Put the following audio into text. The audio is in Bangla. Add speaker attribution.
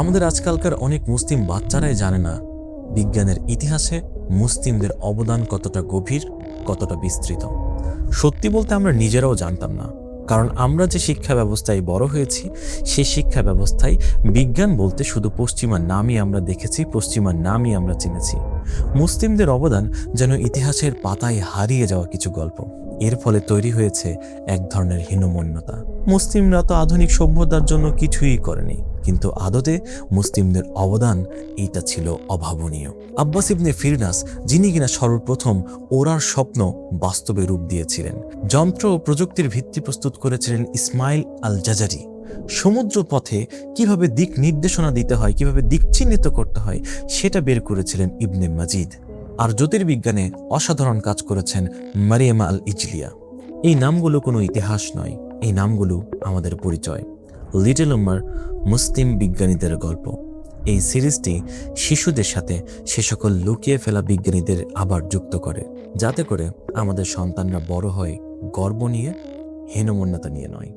Speaker 1: আমাদের আজকালকার অনেক মুসলিম বাচ্চারাই জানে না বিজ্ঞানের ইতিহাসে মুসলিমদের অবদান কতটা গভীর, কতটা বিস্তৃত। সত্যি বলতে আমরা নিজেরাও জানতাম না, কারণ আমরা যে শিক্ষা ব্যবস্থায় বড় হয়েছি সেই শিক্ষা ব্যবস্থায় বিজ্ঞান বলতে শুধু পশ্চিমার নামই আমরা দেখেছি, পশ্চিমার নামই আমরা চিনেছি। মুসলিমদের অবদান যেন ইতিহাসের পাতায় হারিয়ে যাওয়া কিছু গল্প। এর ফলে তৈরি হয়েছে এক ধরনের হীনমন্যতা। মুসলিমরা তো আধুনিক সভ্যতার জন্য কিছুই করেনি, কিন্তু আদতে মুসলিমদের অবদান এইটা ছিল অভাবনীয়। আব্বাস ইবনে ফিরনাস, যিনি কিনা সর্বপ্রথম ওরার স্বপ্ন বাস্তবে রূপ দিয়েছিলেন, যন্ত্র ও প্রযুক্তির ভিত্তি প্রস্তুত করেছিলেন ইসমাইল আল জাজারি, সমুদ্র পথে কিভাবে দিক নির্দেশনা দিতে হয়, কিভাবে দিক চিহ্নিত করতে হয় সেটা বের করেছিলেন ইবনে মাজিদ, আর জ্যোতির্বিজ্ঞানে অসাধারণ কাজ করেছেন মারিয়াম আল ইজলিয়া। এই নামগুলো কোনো ইতিহাস নয়, এই নামগুলো আমাদের পরিচয়। লিটল উম্মার মুসলিম বিজ্ঞানীদের গল্প। এই সিরিজটি শিশুদের সাথে সে সকল লুকিয়ে ফেলা বিজ্ঞানীদের আবার যুক্ত করে, যাতে করে আমাদের সন্তানরা বড় হয় গর্ব নিয়ে, হীনমন্যতা নিয়ে নয়।